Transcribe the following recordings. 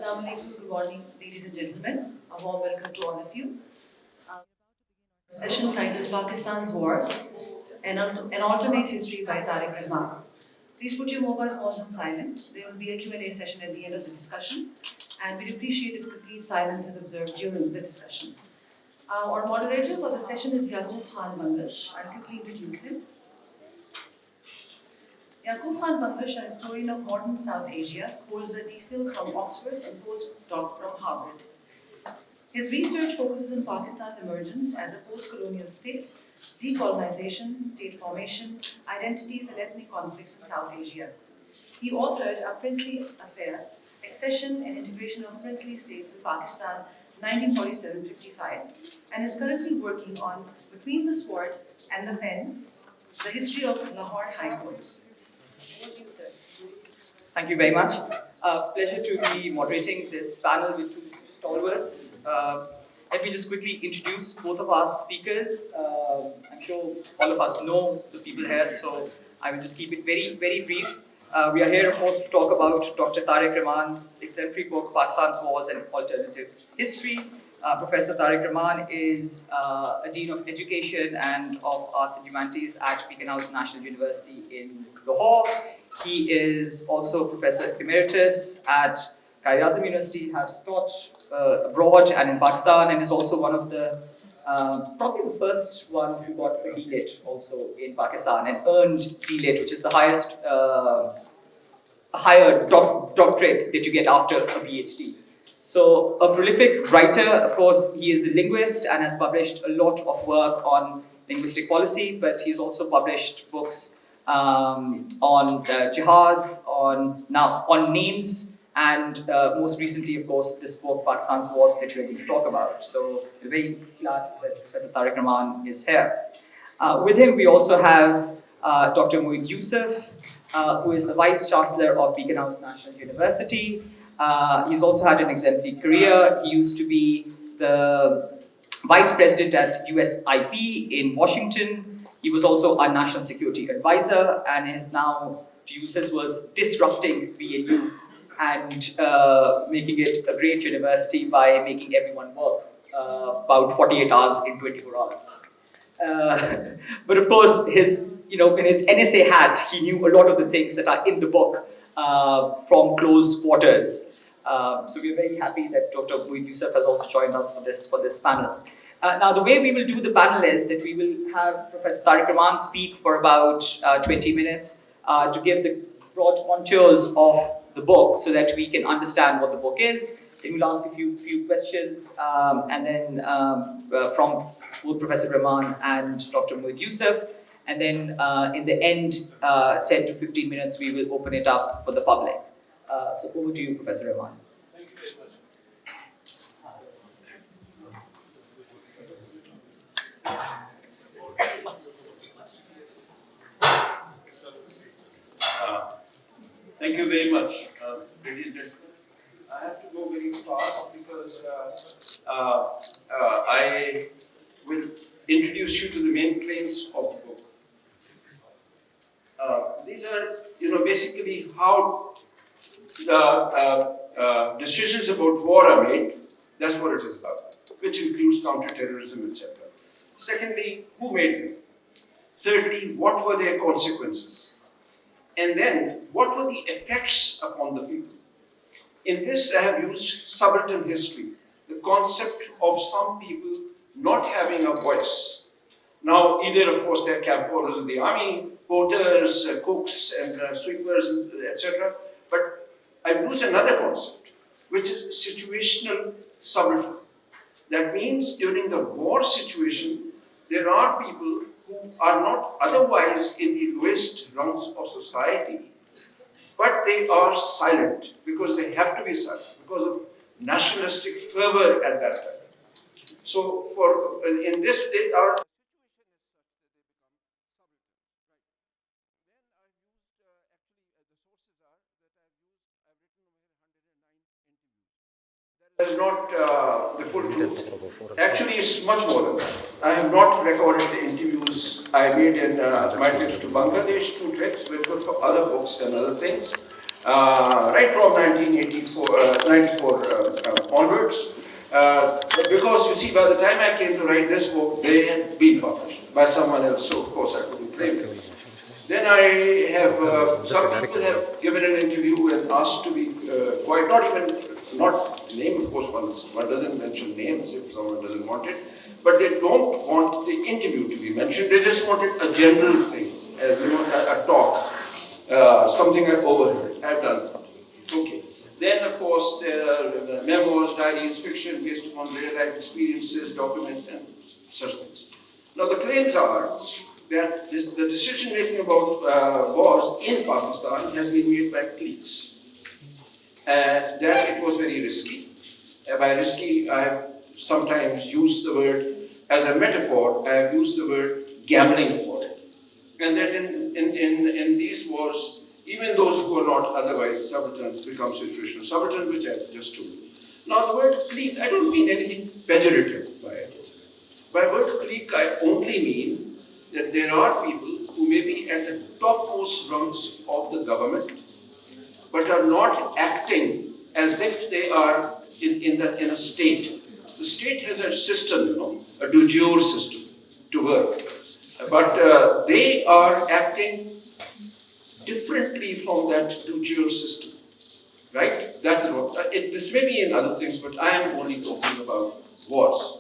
Assalamu alaikum, good morning, ladies and gentlemen. A warm welcome to all of you. Session titled Pakistan's Wars, an alternate history by Tariq Rahman. Please put your mobile phones on silent. There will be a Q&A session at the end of the discussion, and we'd appreciate if complete silence is observed during the discussion. Our moderator for the session is Yaqoob Bangash. I'll quickly introduce him. Yaqoob Bangash, a historian of modern South Asia, holds a DPhil from Oxford and postdoc from Harvard. His research focuses on Pakistan's emergence as a post-colonial state, decolonization, state formation, identities and ethnic conflicts in South Asia. He authored A Princely Affair, Accession and Integration of Princely States in Pakistan, 1947-55, and is currently working on Between the Sword and the Pen, the history of Lahore High Courts. Over to you, sir. Thank you very much. Pleasure to be moderating this panel with two stalwarts. Let me just quickly introduce both of our speakers. I'm sure all of us know the people here, so I will just keep it very, very brief. We are here, of course, to talk about Dr. Tariq Rahman's exemplary book, Pakistan's Wars and Alternative History. Professor Tariq Rahman is a Dean of Education and of Arts and Humanities at Beacon House National University in Lahore. He is also Professor Emeritus at Qaid-e-Azam University, has taught abroad and in Pakistan, and is also one of the, probably the first one who got a D.Lit also in Pakistan and earned D.Lit, which is the highest, higher doctorate that you get after a PhD. So a prolific writer, of course, he is a linguist and has published a lot of work on linguistic policy, but he's also published books on jihad, on names, and most recently, of course, this book, Pakistan's Wars, that we're going to talk about. So we're very glad that Professor Tariq Rahman is here. With him, we also have Dr. Moeed Yusuf, who is the Vice Chancellor of Beacon House National University. He's also had an exemplary career. He used to be the Vice President at USIP in Washington. He was also a National Security Advisor and is now, to use his words, disrupting BNU and making it a great university by making everyone work about 48 hours in 24 hours. But of course, in his NSA hat, he knew a lot of the things that are in the book from close quarters. So we're very happy that Dr. Moeed Yusuf has also joined us for this panel. Now, the way we will do the panel is that we will have Professor Tariq Rahman speak for about 20 minutes to give the broad contours of the book so that we can understand what the book is. Then we'll ask a few questions, and then from both Professor Rahman and Dr. Moeed Yusuf. And then in the end, 10 to 15 minutes, we will open it up for the public. So over to you, Professor Rahman. Thank you very much. Thank you very much, ladies and gentlemen. I have to go very fast because I will introduce you to the main claims of the book. These are, basically how the decisions about war are made. That's what it is about, which includes counterterrorism, etc. Secondly, who made them? Thirdly, what were their consequences? And then, what were the effects upon the people? In this, I have used subaltern history, the concept of some people not having a voice. Now, either, of course, they're camp followers of the army, porters, cooks, and sweepers, etc. But I've used another concept, which is situational subaltern. That means during the war situation, there are people who are not otherwise in the lowest rungs of society, but they are silent because they have to be silent because of nationalistic fervor at that time. So, in this, they are. That is not the full truth. Actually, it's much more than that. I have not recorded the interviews I made in my trips to Bangladesh, 2 trips, which were for other books and other things. right from 94 onwards. Because you see, by the time I came to write this book, they had been published by someone else, so of course I couldn't claim it. Then I have, some people have given an interview and asked to be quiet, not name, of course, one doesn't mention names if someone doesn't want it, but they don't want the interview to be mentioned, they just wanted a general thing, a talk, something I overheard, I've done that. Okay. Then, of course, the memoirs, diaries, fiction based upon real-life experiences, documents, and such things. Now, the claims are that the decision-making about wars in Pakistan has been made by cliques. That it was very risky. By risky, I have sometimes used the word, as a metaphor, I have used the word gambling for it. And that in these wars, even those who are not otherwise subalterns become situational subalterns, which I just told you. Now, the word clique, I don't mean anything pejorative by it. By word clique, I only mean that there are people who may be at the topmost rungs of the government, but are not acting as if they are in a state. The state has a system, a du jour system to work. But they are acting differently from that du jour system, right? That is what, this may be in other things, but I am only talking about wars.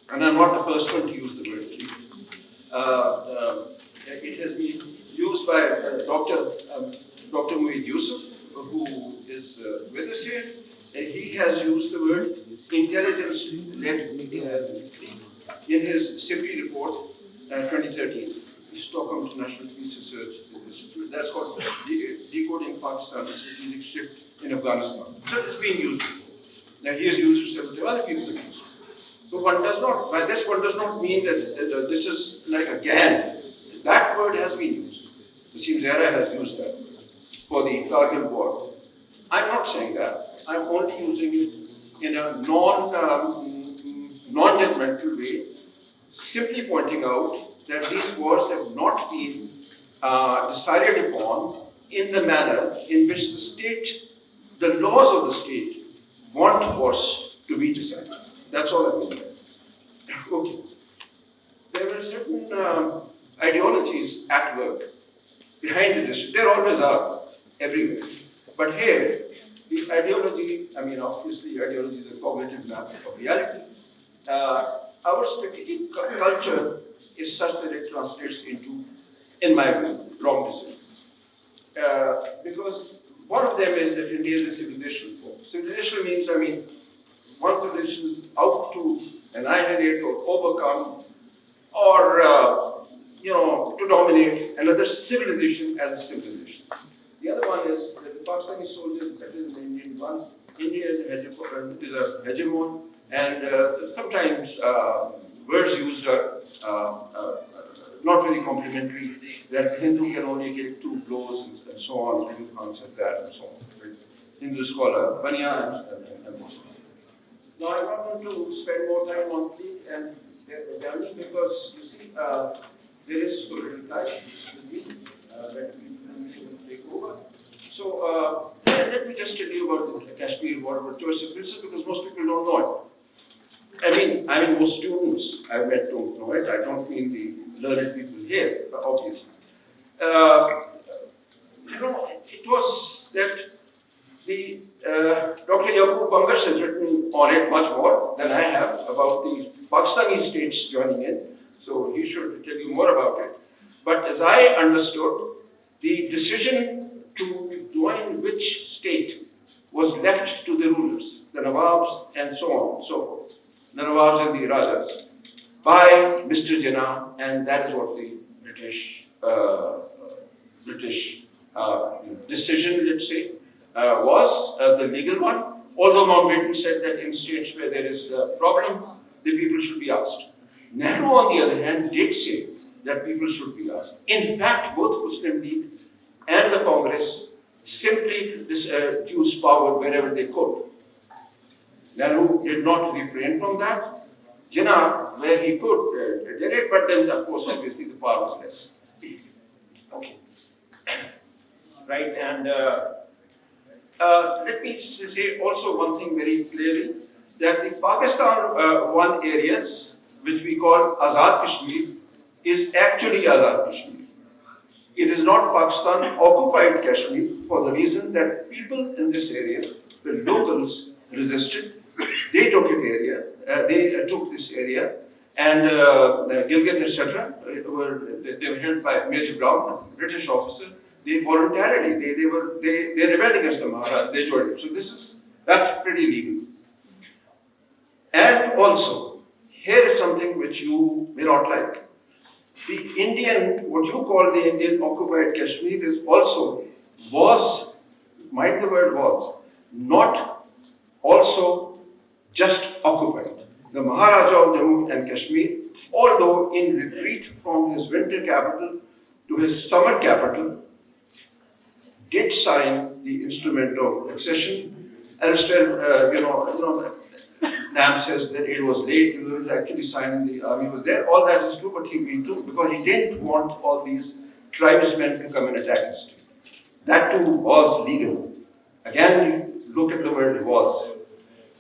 And I'm not the first one to use the word clique. It has been used by Dr. Moeed Yusuf, who is with us here. He has used the word intelligence-led in his SIPI report 2013, Stockholm International Peace Research Institute. That's called Decoding Pakistan's Strategic Shift in Afghanistan. So it's being used before. Now he has used it several other people have used it. So one does not, by this one does not mean that this is like a gang. That word has been used. It seems Zara has used that for the Kargil war. I'm not saying that. I'm only using it in a non-judgmental way, simply pointing out that these wars have not been decided upon in the manner in which the state, the laws of the state, want wars to be decided. That's all I mean. Okay. There were certain ideologies at work behind the decision. There always are, everywhere. But here, the ideology, obviously ideology is a cognitive map of reality. Our strategic culture is such that it translates into, in my view, wrong decisions. Because one of them is that India is a civilizational form. Civilizational means, one civilization is out to annihilate or overcome or, to dominate another civilization as a civilization. The other one is that the Pakistani soldiers better than the Indian ones. India is a hegemon, and sometimes words used are not very complimentary. That the Hindu can only get 2 blows and so on, and you can't say that and so on. Right? Hindus call a banya and so on. Now I'm not going to spend more time on clique and Germany because you see there is good reply with me that we will take over. So let me just tell you about the Kashmir war, about choice of princess, because most people don't know it. I mean most students I've met don't know it. I don't mean the learned people here, obviously. It was that the Dr. Yaqoob Bangash has written on it much more than I have about the Pakistani states joining in, so he should tell you more about it. But as I understood, the decision to join which state was left to the rulers, the Nawabs and so on and so forth, the Nawabs and the Rajas, by Mr. Jinnah, and that is what the British decision, let's say, was the legal one, although Mountbatten said that in states where there is a problem, the people should be asked. Nehru, on the other hand, did say that people should be asked. In fact, both Muslim League and the Congress simply used power wherever they could. Nehru did not refrain from that. Jinnah, where he could, did it, but then, of course, obviously the power was less. Okay. Right, and Let me say also one thing very clearly, that the Pakistan won areas, which we call Azad Kashmir, is actually Azad Kashmir. It is not Pakistan occupied Kashmir for the reason that people in this area, the locals, resisted. They took this area, and Gilgit, etc., they were held by Major Brown, a British officer. They voluntarily, they rebelled against the Maharaj. They joined it. So that's pretty legal. And also, here is something which you may not like. The Indian, what you call the Indian occupied Kashmir was, mind the word was, not also just occupied. The Maharaja of Jammu and Kashmir, although in retreat from his winter capital to his summer capital, did sign the instrument of accession. Alistair, Nam says that it was late, he was actually signing, the army was there. All that is true, but he vetoed because he didn't want all these tribesmen to come and attack his state. That too was legal. Again, look at the word was.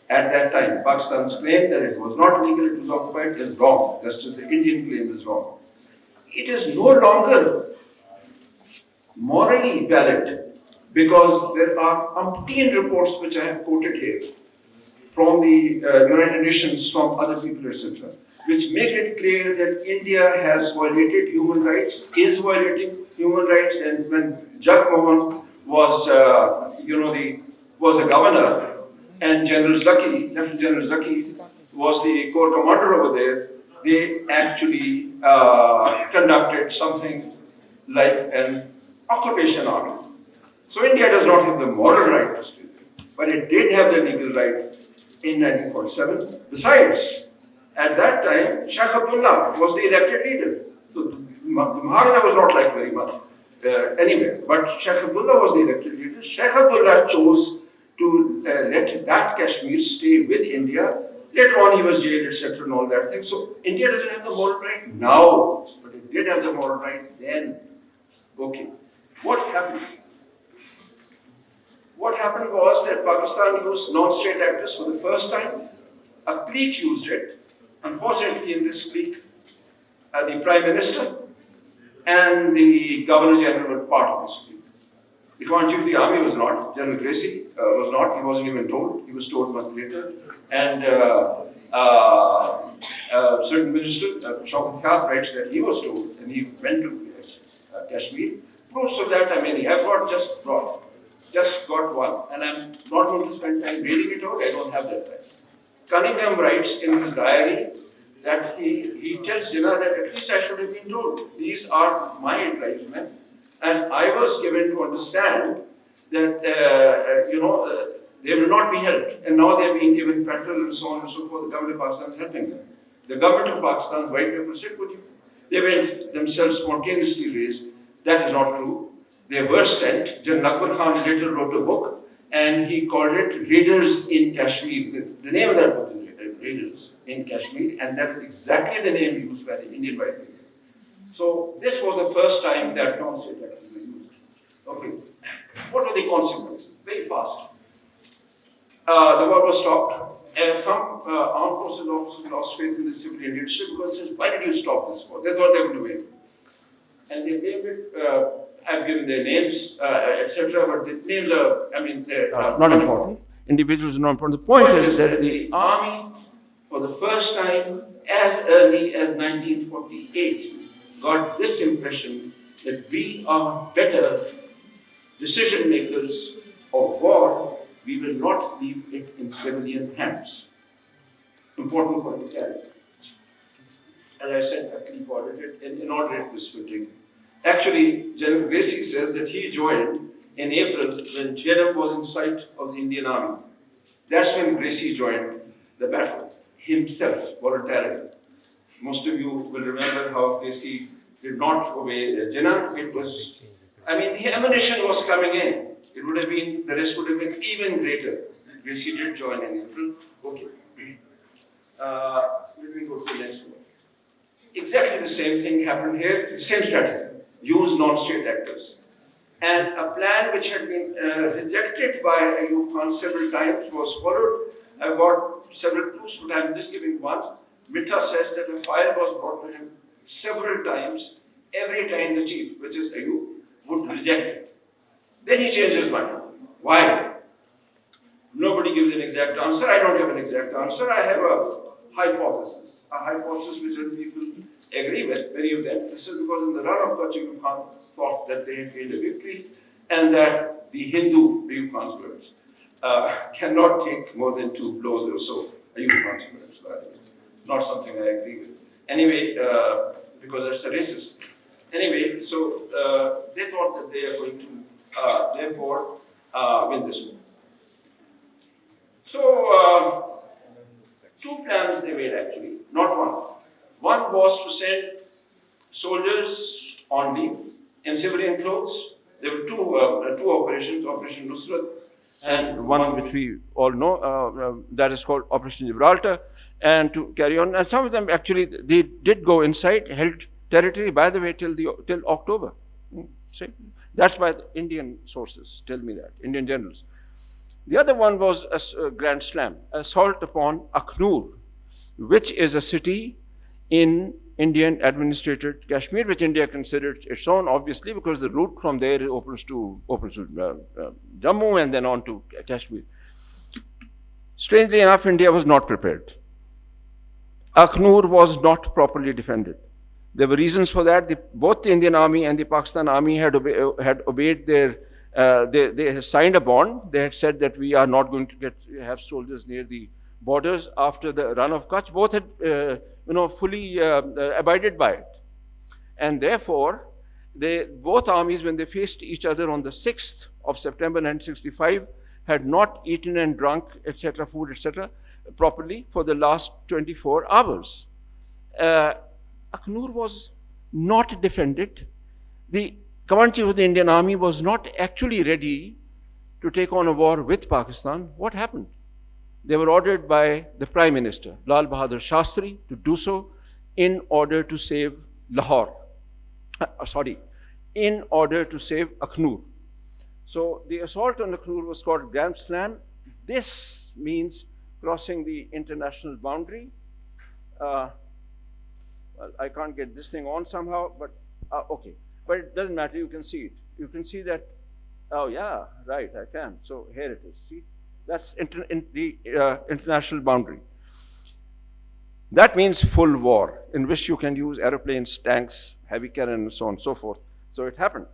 At that time, Pakistan's claim that it was not legal, it was occupied, is wrong, just as the Indian claim is wrong. It is no longer morally valid because there are umpteen reports which I have quoted here from the United Nations, from other people, etc., which make it clear that India has violated human rights, is violating human rights, and when Jagmohan was, was a governor, and Lieutenant General Zaki was the corps commander over there, they actually conducted something like an occupation army. So India does not have the moral right to stay there, but it did have the legal right in 1947. Besides, at that time, Sheikh Abdullah was the elected leader. So the Maharaja was not liked very much anywhere, but Sheikh Abdullah was the elected leader. Sheikh Abdullah chose to let that Kashmir stay with India. Later on, he was jailed, etc., and all that thing. So India doesn't have the moral right now, but it did have the moral right then. Okay, what happened? What happened was that Pakistan used non-state actors for the first time. A clique used it. Unfortunately, in this clique, the Prime Minister and the Governor General were part of this clique. The Commander of the Army was not. General Gracie was not. He wasn't even told. He was told a month later. And certain minister, Shaukat Khan, writes that he was told, and he went to Kashmir. Proofs of that, I have not just got one, and I'm not going to spend time reading it out. I don't have that time. Cunningham writes in his diary that he tells Jinnah that at least I should have been told. These are my tribesmen, and I was given to understand that they will not be helped, and now they are being given petrol and so on and so forth. The government of Pakistan is helping them. The government of Pakistan's white paper said, they were themselves spontaneously raised. That is not true. They were sent. General Akbar Khan later wrote a book, and he called it Raiders in Kashmir. The name of that book is Raiders in Kashmir, and that is exactly the name used by the Indian white people. So this was the first time that non-state actors were used. Okay, what were the consequences? Very fast. The war was stopped. Some armed forces officers lost faith in the civilian leadership because they said, why did you stop this war? They thought they would win. And they blamed it. I've given their names, etc., but the names are, not important. Individuals are not important. The point is that the army, for the first time, as early as 1948, got this impression that we are better decision makers of war. We will not leave it in civilian hands. Important point to carry. As I said, I recorded it in inordinate whisper. Actually, General Gracie says that he joined in April when Jerem was in sight of the Indian Army. That's when Gracie joined the battle, himself, voluntarily. Most of you will remember how Gracie did not obey Jinnah. It was, the ammunition was coming in. It would have been, the risk would have been even greater. Gracie did join in April. Okay. Let me go to the next one. Exactly the same thing happened here, the same strategy. Use non-state actors. And a plan which had been rejected by Ayub Khan several times was followed. I've got several clues, but I'm just giving one. Mitta says that a file was brought to him several times. Every time the chief, which is Ayub, would reject it. Then he changed his mind. Why? Nobody gives an exact answer. I don't have an exact answer. I have a hypothesis which other people agree with, many of them. This is because in the run of Kutch, Ayub Khan thought that they had gained a victory and that the Hindu, Ayub Khan's words, cannot take more than 2 blows or so. Ayub Khan's words, by the way. Not something I agree with. Anyway, because that's a racist. Anyway, so they thought that they are going to, therefore, win this war. So, 2 plans they made actually, not one. One was to send soldiers on leave in civilian clothes. There were two operations, Operation Nusrat, and one which we all know, that is called Operation Gibraltar, and to carry on. And some of them actually, they did go inside, held territory, by the way, till October. See? That's by the Indian sources, tell me that, Indian generals. The other one was a grand slam, assault upon Akhnur, which is a city in Indian administrated Kashmir, which India considered its own, obviously, because the route from there opens to Jammu and then on to Kashmir. Strangely enough, India was not prepared. Akhnur was not properly defended. There were reasons for that. Both the Indian Army and the Pakistan Army had obeyed their. They had signed a bond. They had said that we are not going to have soldiers near the borders after the run of Kutch. Both had, fully abided by it, and therefore, both armies, when they faced each other on the 6th of September 1965, had not eaten and drunk, etc., food, etc., properly for the last 24 hours. Akhnur was not defended. The commander of the Indian Army was not actually ready to take on a war with Pakistan. What happened? They were ordered by the Prime Minister, Lal Bahadur Shastri, to do so in order to save Lahore. In order to save Akhnur. So the assault on Akhnur was called Grand Slam. This means crossing the international boundary. Well, I can't get this thing on somehow, but okay. But it doesn't matter, you can see it. You can see that, oh yeah, right, I can. So here it is, see? That's the international boundary. That means full war, in which you can use aeroplanes, tanks, heavy cannon, and so on and so forth. So it happened.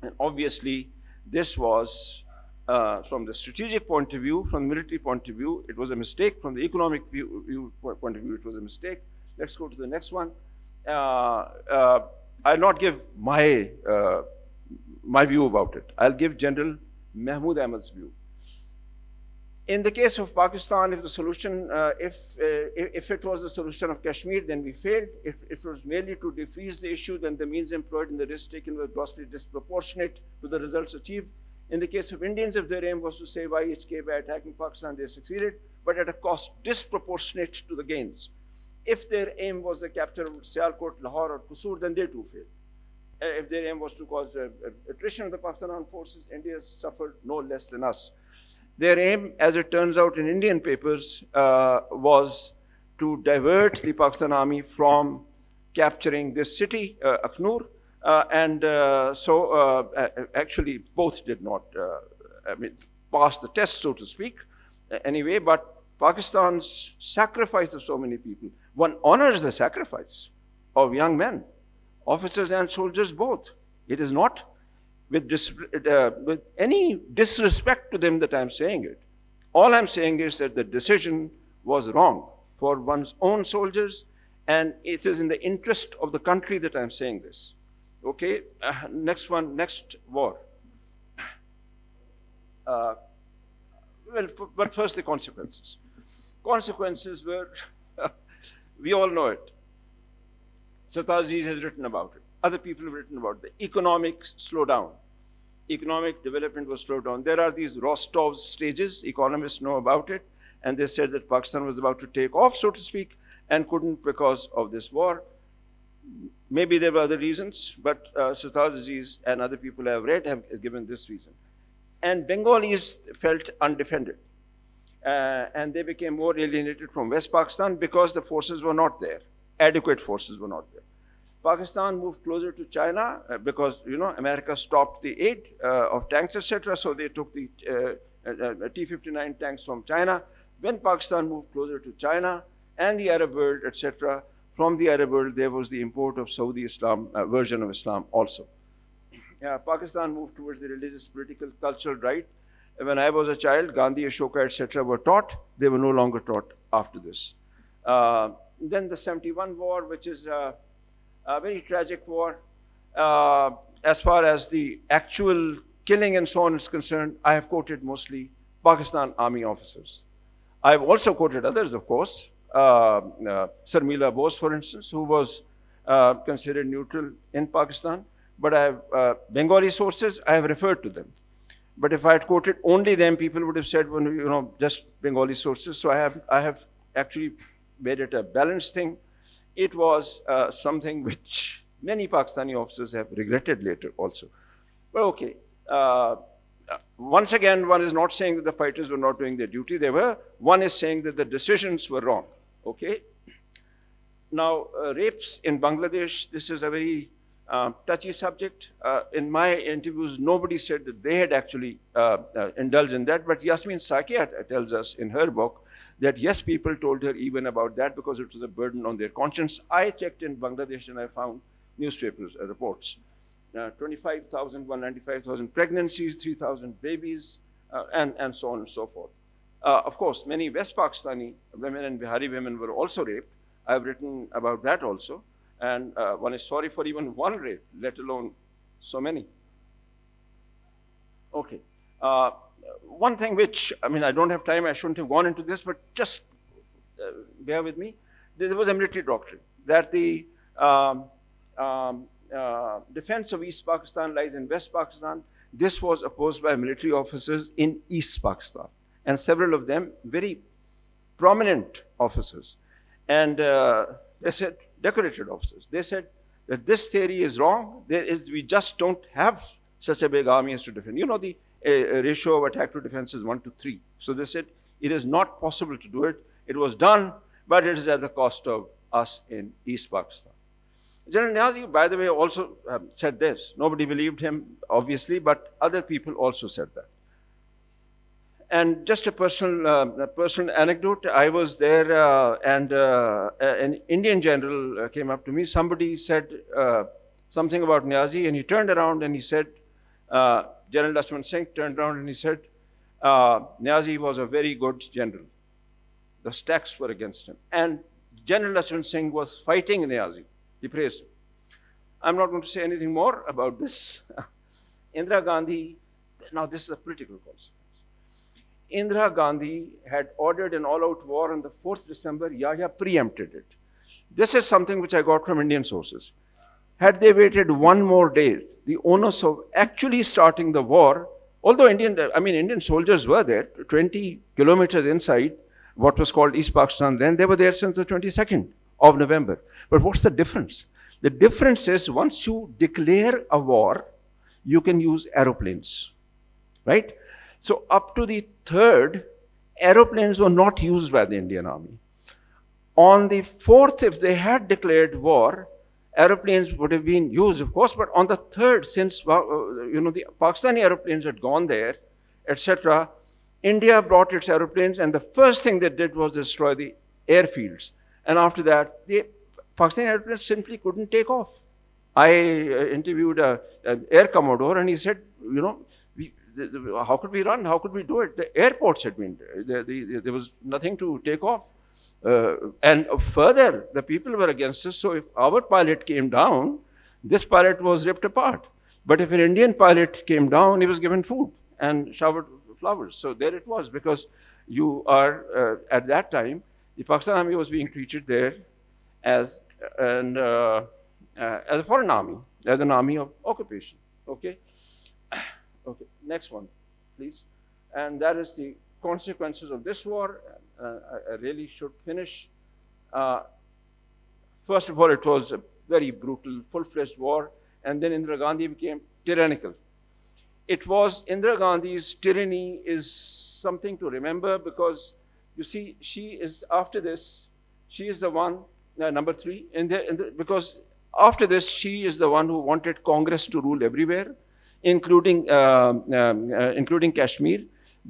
And obviously, this was, from the strategic point of view, from the military point of view, it was a mistake. From the economic point of view, it was a mistake. Let's go to the next one. I'll not give my view about it. I'll give General Mahmood Ahmad's view. In the case of Pakistan, if the solution, if it was the solution of Kashmir, then we failed. If it was merely to defease the issue, then the means employed and the risk taken were grossly disproportionate to the results achieved. In the case of Indians, if their aim was to save IHK by attacking Pakistan, they succeeded, but at a cost disproportionate to the gains. If their aim was the capture of Sialkot, Lahore, or Kusur, then they too failed. If their aim was to cause attrition of the Pakistan armed forces, India suffered no less than us. Their aim, as it turns out in Indian papers, was to divert the Pakistan army from capturing this city, Akhnur, actually both did not pass the test, so to speak, anyway, but Pakistan's sacrifice of so many people, one honors the sacrifice of young men, officers and soldiers both. It is not with any disrespect to them that I'm saying it. All I'm saying is that the decision was wrong for one's own soldiers, and it is in the interest of the country that I'm saying this. Okay, next war. But first the consequences. Consequences were, we all know it. Sataziz has written about it. Other people have written about it. The economic slowdown. Economic development was slowed down. There are these Rostov's stages. Economists know about it. And they said that Pakistan was about to take off, so to speak, and couldn't because of this war. Maybe there were other reasons, but Sitar Aziz and other people I have read have given this reason. And Bengalis felt undefended. And they became more alienated from West Pakistan because the forces were not there. Adequate forces were not there. Pakistan moved closer to China because, America stopped the aid of tanks, etc. So they took the T-59 tanks from China. When Pakistan moved closer to China and the Arab world, etc., from the Arab world, there was the import of Saudi Islam, version of Islam also. Pakistan moved towards the religious, political, cultural right. When I was a child, Gandhi, Ashoka, etc. were taught. They were no longer taught after this. Then the 71 war, which is a very tragic war. As far as the actual killing and so on is concerned, I have quoted mostly Pakistan Army officers. I have also quoted others, of course. Sarmila Bose, for instance, who was considered neutral in Pakistan. But I have Bengali sources, I have referred to them. But if I had quoted only them, people would have said, well, just Bengali sources. So I have actually made it a balanced thing. It was something which many Pakistani officers have regretted later also. But okay, once again, one is not saying that the fighters were not doing their duty. They were. One is saying that the decisions were wrong. Okay. Now, rapes in Bangladesh, this is a very touchy subject. In my interviews, nobody said that they had actually indulged in that, but Yasmin Sakia tells us in her book that yes, people told her even about that because it was a burden on their conscience. I checked in Bangladesh and I found newspapers reports. 25,000, 195,000 pregnancies, 3,000 babies, and so on and so forth. Of course, many West Pakistani women and Bihari women were also raped. I've written about that also. And one is sorry for even one rape, let alone so many. Okay. One thing which, I don't have time, I shouldn't have gone into this, but just bear with me. There was a military doctrine that the defense of East Pakistan lies in West Pakistan. This was opposed by military officers in East Pakistan, and several of them very prominent officers. And they said, decorated officers, they said that this theory is wrong. We just don't have such a big army as to defend. The ratio of attack to defense is 1 to 3. So they said it is not possible to do it. It was done, but it is at the cost of us in East Pakistan. General Niazi, by the way, also said this. Nobody believed him, obviously, but other people also said that. And just a personal anecdote, I was there and an Indian general came up to me. Somebody said something about Niazi and he turned around and he said, General Lakshman Singh turned around and he said, Niazi was a very good general. The stacks were against him. And General Lakshman Singh was fighting Niazi. He praised him. I'm not going to say anything more about this. Indira Gandhi, now this is a political consequence. Indira Gandhi had ordered an all-out war on the 4th December. Yahya preempted it. This is something which I got from Indian sources. Had they waited one more day, the onus of actually starting the war, although Indian soldiers were there, 20 kilometers inside what was called East Pakistan then, they were there since the 22nd of November. But what's the difference? The difference is once you declare a war, you can use aeroplanes, right? So up to the 3rd, aeroplanes were not used by the Indian Army. On the 4th, if they had declared war, aeroplanes would have been used, of course, but on the 3rd, since the Pakistani aeroplanes had gone there, etc., India brought its aeroplanes, and the first thing they did was destroy the airfields. And after that, the Pakistani airplanes simply couldn't take off. I interviewed an air commodore, and he said, how could we run? How could we do it? The airports had been, there was nothing to take off. And further, the people were against us. So if our pilot came down, this pilot was ripped apart. But if an Indian pilot came down, he was given food and showered flowers. So there it was, because you are, at that time, the Pakistan Army was being treated there as a foreign army, as an army of occupation. Okay? Okay, next one, please. And that is the consequences of this war. I really should finish. First of all, it was very brutal, full-fledged war. And then Indira Gandhi became tyrannical. It was Indira Gandhi's tyranny is something to remember, because you see, she is, after this, she is the one, number three, because after this, she is the one who wanted Congress to rule everywhere, including Kashmir.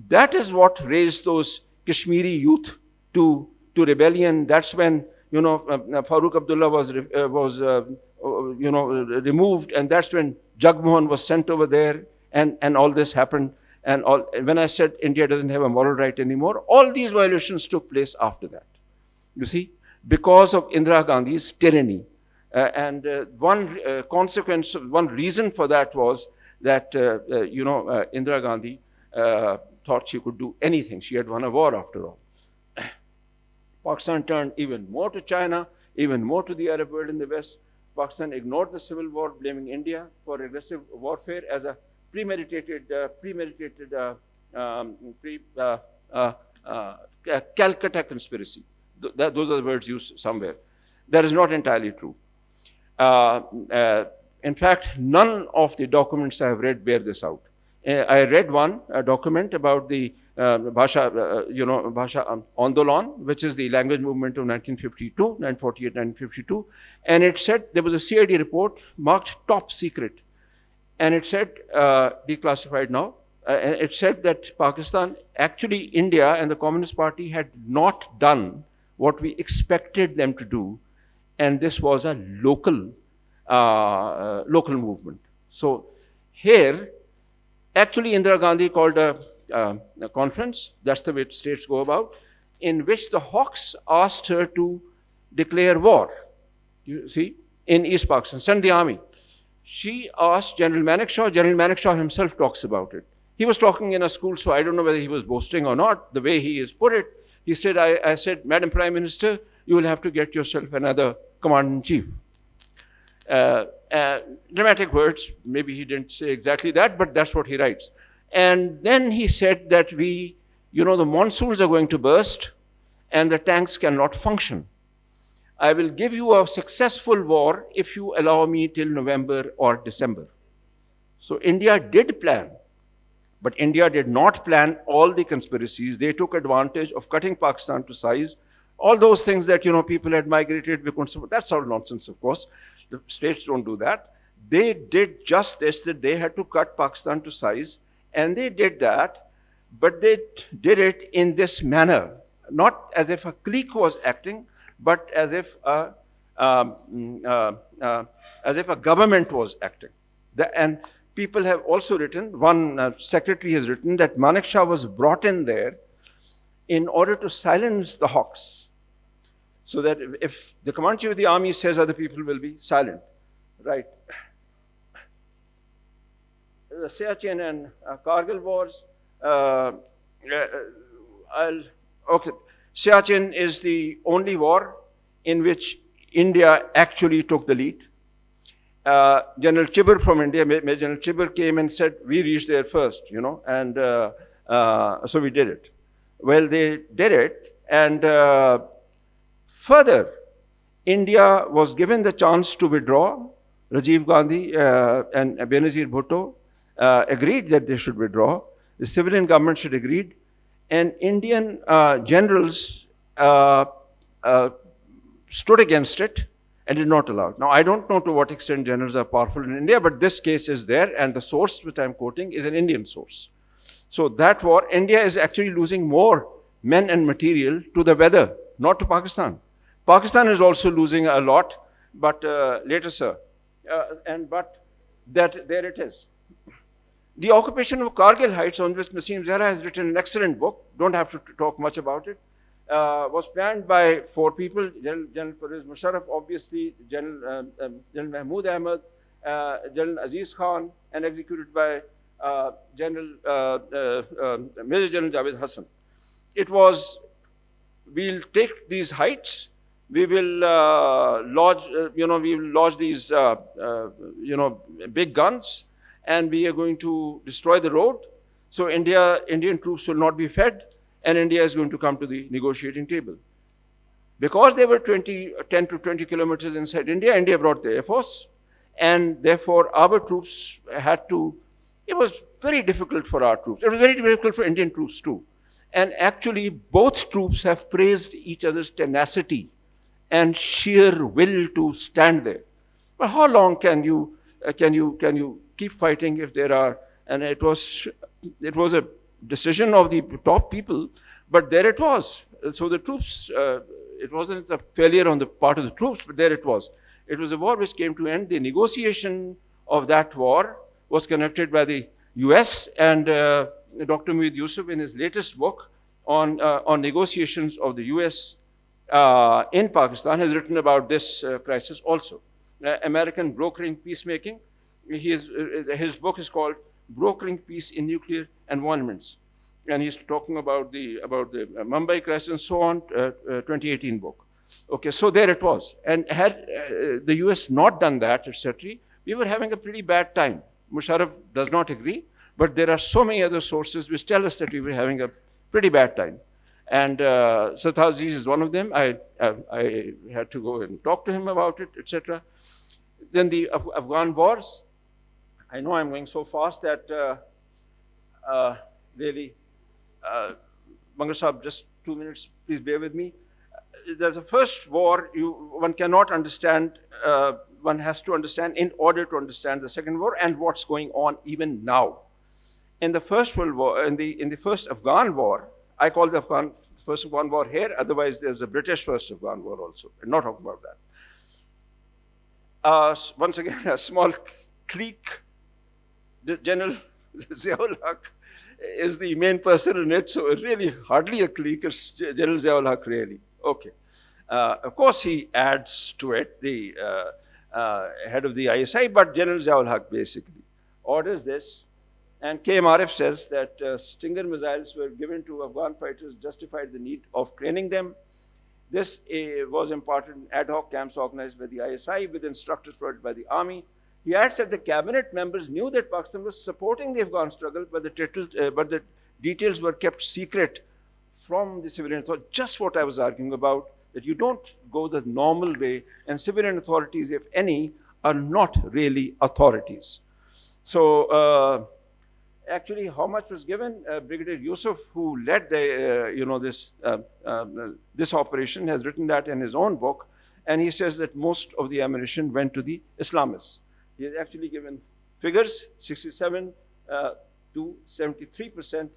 That is what raised those Kashmiri youth to rebellion. That's when, Farooq Abdullah was removed, and that's when Jagmohan was sent over there, and all this happened. And when I said India doesn't have a moral right anymore, all these violations took place after that. You see, because of Indira Gandhi's tyranny. And one consequence, one reason for that was that, Indira Gandhi thought she could do anything. She had won a war after all. Pakistan turned even more to China, even more to the Arab world in the West. Pakistan ignored the civil war, blaming India for aggressive warfare as a Calcutta conspiracy. Those are the words used somewhere. That is not entirely true. In fact, none of the documents I have read bear this out. I read a document about the Bhasha Andolan, which is the language movement of 1948, 1952. And it said, there was a CID report marked top secret. And it said, declassified now, it said that Pakistan, actually India and the Communist Party had not done what we expected them to do. And this was a local movement. So here, actually Indira Gandhi called a conference, that's the way states go about, in which the Hawks asked her to declare war, you see, in East Pakistan, send the army. She asked General Manekshaw. General Manekshaw himself talks about it. He was talking in a school, so I don't know whether he was boasting or not, the way he has put it. He said, I said, Madam Prime Minister, you will have to get yourself another commander-in-chief. Dramatic words, maybe he didn't say exactly that, but that's what he writes. And then he said that the monsoons are going to burst and the tanks cannot function. I will give you a successful war if you allow me till November or December. So India did plan, but India did not plan all the conspiracies. They took advantage of cutting Pakistan to size. All those things that, people had migrated, that's all nonsense, of course. The states don't do that. They did just this, that they had to cut Pakistan to size, and they did that, but they did it in this manner, not as if a clique was acting, but as if a government was acting. And people have also written, one secretary has written that Manekshaw was brought in there in order to silence the Hawks, so that if the commander of the army says, other people will be silent, right? The Siachen and Kargil wars, Siachen is the only war in which India actually took the lead. General Chibber from India, Major General Chibber came and said, we reached there first, and so we did it. Well, they did it, and further, India was given the chance to withdraw. Rajiv Gandhi and Benazir Bhutto agreed that they should withdraw. The civilian government should agreed. And Indian generals stood against it and did not allow it. Now, I don't know to what extent generals are powerful in India, but this case is there, and the source which I'm quoting is an Indian source. So that war, India is actually losing more men and material to the weather, not to Pakistan. Pakistan is also losing a lot, but later, sir. But there it is. The occupation of Kargil Heights, on which Naseem Zahra has written an excellent book, don't have to talk much about it, was planned by 4 people, General Pervez Musharraf, obviously, General Mahmood Ahmad, General Aziz Khan, and executed by Major General Javed Hassan. It was, we'll take these heights, we will lodge these, big guns, and we are going to destroy the road. So Indian troops will not be fed, and India is going to come to the negotiating table. Because they were 10 to 20 kilometers inside India, India brought the Air Force, and therefore our troops had to, it was very difficult for our troops. It was very difficult for Indian troops too. And actually, both troops have praised each other's tenacity and sheer will to stand there. But how long can you keep fighting if there are? And it was a decision of the top people, but there it was. So the troops, it wasn't a failure on the part of the troops, but there it was. It was a war which came to end. The negotiation of that war was conducted by the US, and Dr. Moeed Yusuf, in his latest book on negotiations of the US in Pakistan, has written about this crisis also. American Brokering Peacemaking. His book is called Brokering Peace in Nuclear Environments. And he's talking about the Mumbai crisis and so on, 2018 book. Okay, so there it was. And had the US not done that, etc., we were having a pretty bad time. Musharraf does not agree, but there are so many other sources which tell us that we were having a pretty bad time. And Satar Aziz is one of them. I had to go and talk to him about it, etc. Then the Afghan wars. I know I'm going so fast that really, Bangash Sahab, just 2 minutes, please bear with me. The first war, one cannot understand, one has to understand in order to understand the second war and what's going on even now. In the first World War, in the first Afghan war, I call the first Afghan war here, otherwise there's a British first Afghan war also. I'm not talking about that. Once again, a small clique. General Ziaul Haq is the main person in it, so really hardly a clique, it's General Ziaul Haq really. Okay. Of course, he adds to it, the head of the ISI, but General Ziaul Haq basically orders this. And KMRF says that Stinger missiles were given to Afghan fighters, justified the need of training them. This was imparted in ad hoc camps organized by the ISI with instructors provided by the army. He adds that the cabinet members knew that Pakistan was supporting the Afghan struggle, but the details were kept secret from the civilian authorities. Just what I was arguing about, that you don't go the normal way, and civilian authorities, if any, are not really authorities. So, actually, how much was given? Brigadier Yusuf, who led the, this operation, has written that in his own book, and he says that most of the ammunition went to the Islamists. He has actually given figures: 67 to 73%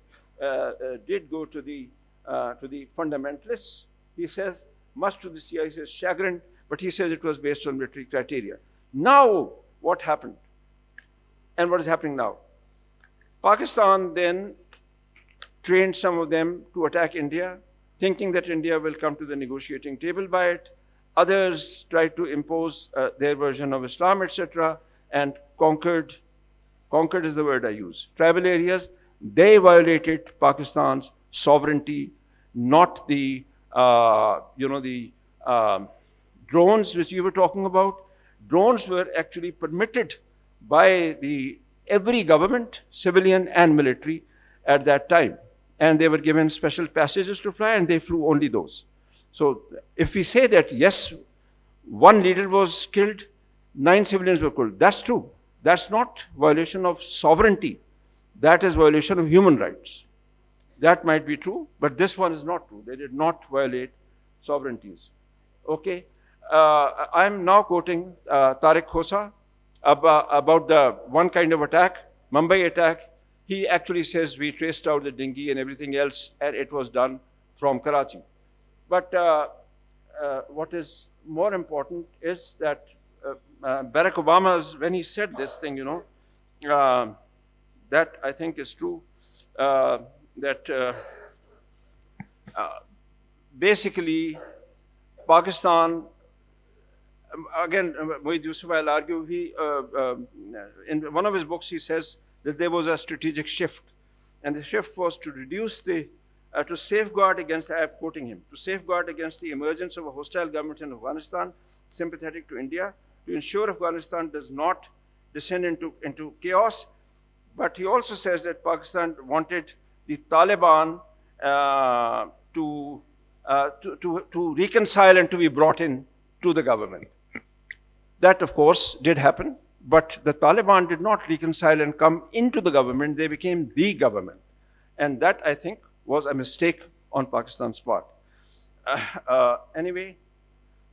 did go to the fundamentalists. He says, much to the CIA's chagrin, but he says it was based on military criteria. Now, what happened? And what is happening now? Pakistan then trained some of them to attack India, thinking that India will come to the negotiating table by it. Others tried to impose their version of Islam, etc., and conquered is the word I use, tribal areas. They violated Pakistan's sovereignty, not the, drones which we were talking about. Drones were actually permitted by every government, civilian and military, at that time. And they were given special passages to fly, and they flew only those. So if we say that, yes, one leader was killed, 9 civilians were killed, that's true. That's not violation of sovereignty. That is violation of human rights. That might be true, but this one is not true. They did not violate sovereignties. Okay, I'm now quoting Tariq Khosa about the one kind of attack, Mumbai attack. He actually says we traced out the dinghy and everything else, and it was done from Karachi. But what is more important is that Barack Obama's, when he said this thing, that I think is true, that basically Pakistan, again, Moeed Yusuf, I'll argue, in one of his books he says that there was a strategic shift, and the shift was to reduce to safeguard against, I'm quoting him, to safeguard against the emergence of a hostile government in Afghanistan, sympathetic to India, to ensure Afghanistan does not descend into chaos. But he also says that Pakistan wanted the Taliban to to reconcile and to be brought in to the government. That, of course, did happen, but the Taliban did not reconcile and come into the government. They became the government. And that, I think, was a mistake on Pakistan's part. Anyway,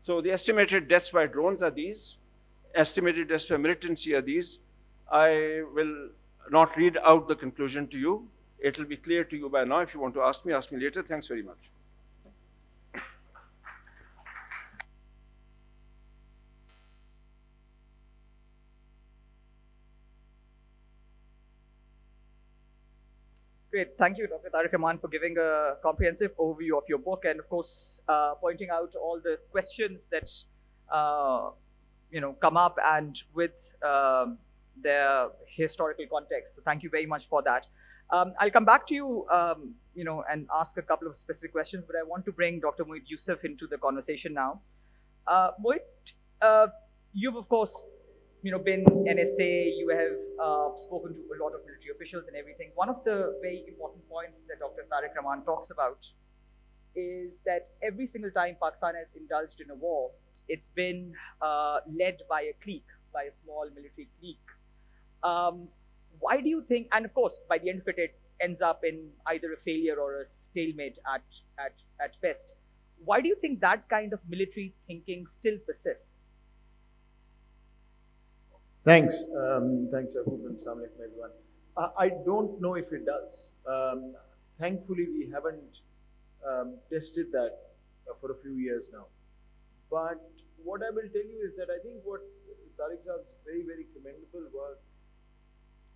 so the estimated deaths by drones are these. Estimated deaths by militancy are these. I will not read out the conclusion to you. It will be clear to you by now. If you want to ask me later. Thanks very much. Great. Thank you, Dr. Tariq Rahman, for giving a comprehensive overview of your book and, of course, pointing out all the questions that come up and with their historical context. So thank you very much for that. I'll come back to you, and ask a couple of specific questions, but I want to bring Dr. Moeed Yusuf into the conversation now. Moeed, you've, of course, been NSA, you have spoken to a lot of military officials and everything. One of the very important points that Dr. Tariq Rahman talks about is that every single time Pakistan has indulged in a war, it's been led by a clique, by a small military clique. Why do you think, and of course, by the end of it, it ends up in either a failure or a stalemate at best. Why do you think that kind of military thinking still persists? Thanks. Thanks, Yaqoob, and Assalamu alaikum, everyone. I don't know if it does. Thankfully, we haven't tested that for a few years now. But what I will tell you is that I think what Tariq Saab's very, very commendable work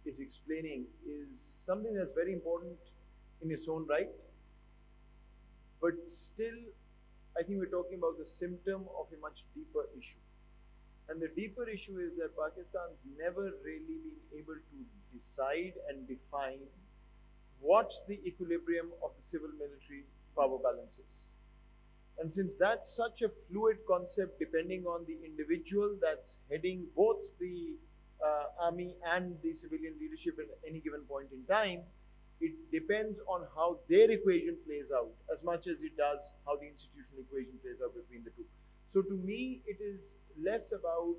is explaining is something that's very important in its own right. But still, I think we're talking about the symptom of a much deeper issue. And the deeper issue is that Pakistan's never really been able to decide and define what's the equilibrium of the civil-military power balances. And since that's such a fluid concept, depending on the individual that's heading both the army and the civilian leadership at any given point in time, it depends on how their equation plays out as much as it does how the institutional equation plays out between the two. So to me, it is less about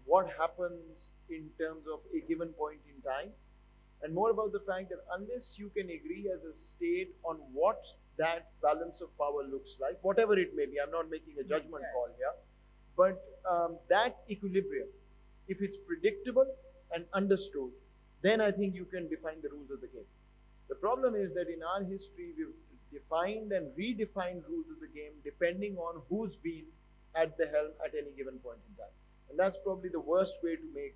what happens in terms of a given point in time, and more about the fact that unless you can agree as a state on what that balance of power looks like, whatever it may be, I'm not making a judgment call here, but that equilibrium, if it's predictable and understood, then I think you can define the rules of the game. The problem is that in our history, we've defined and redefined rules of the game depending on who's been at the helm at any given point in time. And that's probably the worst way to make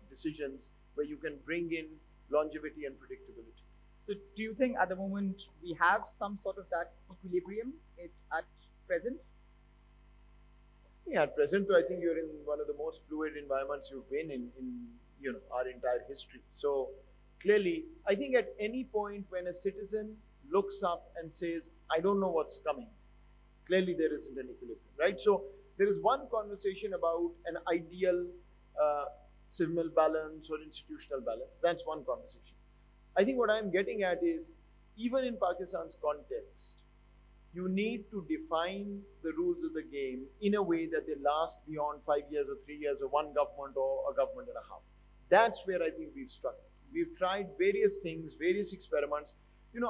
decisions where you can bring in longevity and predictability. So do you think at the moment we have some sort of that equilibrium at present? Yeah, at present, I think you're in one of the most fluid environments you've been in our entire history. So clearly, I think at any point when a citizen looks up and says, I don't know what's coming, clearly there isn't an equilibrium, right? So there is one conversation about an ideal civil balance or institutional balance. That's one conversation. I think what I'm getting at is, even in Pakistan's context, you need to define the rules of the game in a way that they last beyond 5 years or 3 years or one government or a government and a half. That's where I think we've struggled. We've tried various things, various experiments.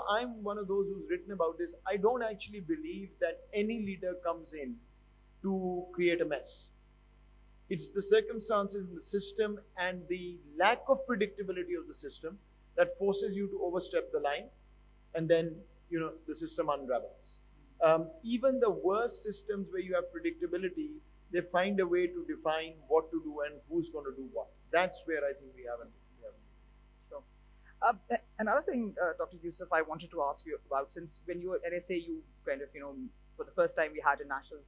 I'm one of those who's written about this. I don't actually believe that any leader comes in to create a mess. It's the circumstances in the system and the lack of predictability of the system that forces you to overstep the line, and then the system unravels. Even the worst systems where you have predictability, they find a way to define what to do and who's going to do what. That's where I think we haven't. Sure. Another thing, Dr. Yusuf, I wanted to ask you about, since when you were at NSA, you kind of, for the first time we had a national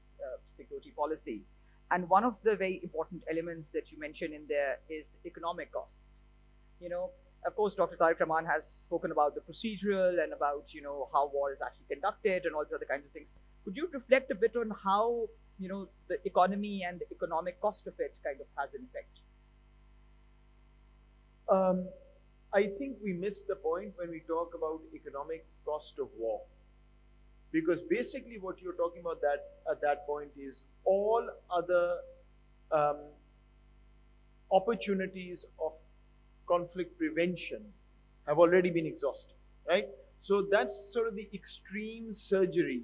security policy. And one of the very important elements that you mentioned in there is the economic cost. Of course, Dr. Tariq Rahman has spoken about the procedural and about, how war is actually conducted and all these other kinds of things. Could you reflect a bit on how, the economy and the economic cost of it kind of has an effect? I think we miss the point when we talk about economic cost of war. Because basically what you're talking about that at that point is all other um, opportunities of conflict prevention have already been exhausted, right? So that's sort of the extreme surgery.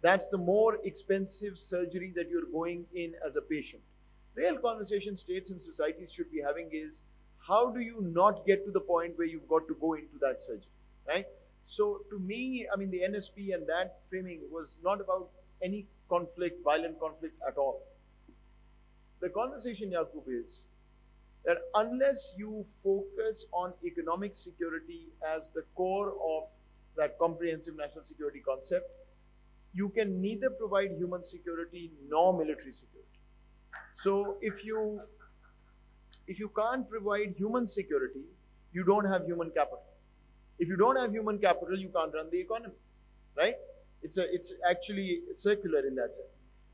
That's the more expensive surgery that you're going in as a patient. Real conversation states and societies should be having is how do you not get to the point where you've got to go into that surgery, right? So to me, I mean, the NSP and that framing was not about any conflict, violent conflict at all. The conversation, Yaqoob, is that unless you focus on economic security as the core of that comprehensive national security concept, you can neither provide human security nor military security. So if you can't provide human security, you don't have human capital. If you don't have human capital, you can't run the economy, right? It's actually circular in that sense.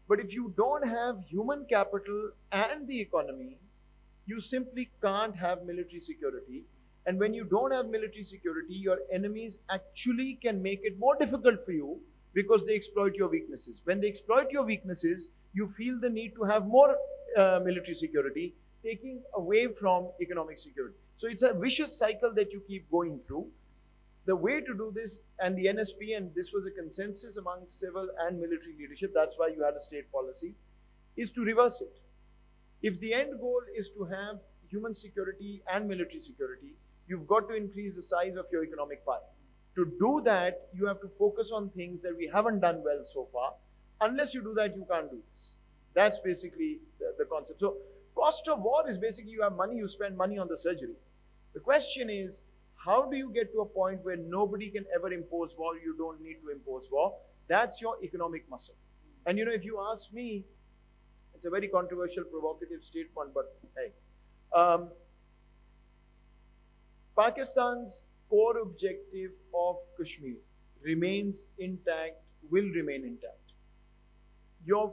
But if you don't have human capital and the economy, you simply can't have military security. And when you don't have military security, your enemies actually can make it more difficult for you because they exploit your weaknesses. When they exploit your weaknesses, you feel the need to have more military security, taking away from economic security. So it's a vicious cycle that you keep going through. The way to do this, and the NSP, and this was a consensus among civil and military leadership, that's why you had a state policy, is to reverse it. If the end goal is to have human security and military security, you've got to increase the size of your economic pie. To do that, you have to focus on things that we haven't done well so far. Unless you do that, you can't do this. That's basically the concept. So cost of war is basically you have money, you spend money on the surgery. The question is, how do you get to a point where nobody can ever impose war, you don't need to impose war? That's your economic muscle. And if you ask me, it's a very controversial, provocative statement, but hey. Pakistan's core objective of Kashmir remains intact, will remain intact. Your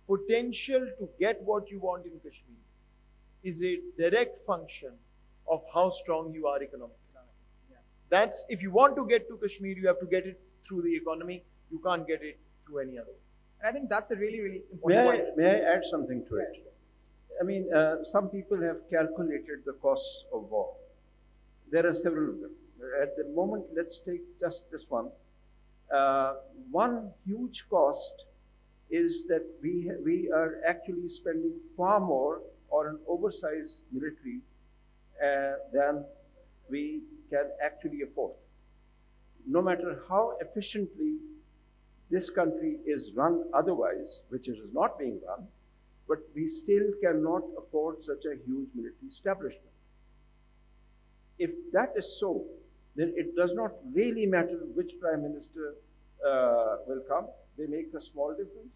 potential to get what you want in Kashmir is a direct function of how strong you are economically. That's, if you want to get to Kashmir, you have to get it through the economy. You can't get it through any other way. I think that's a really, really important point. May I add something to it? I mean, some people have calculated the costs of war. There are several of them. At the moment, let's take just this one. One huge cost is that we are actually spending far more on an oversized military than we can actually afford. No matter how efficiently this country is run otherwise, which it is not being run, but we still cannot afford such a huge military establishment. If that is so, then it does not really matter which prime minister will come. They make a small difference,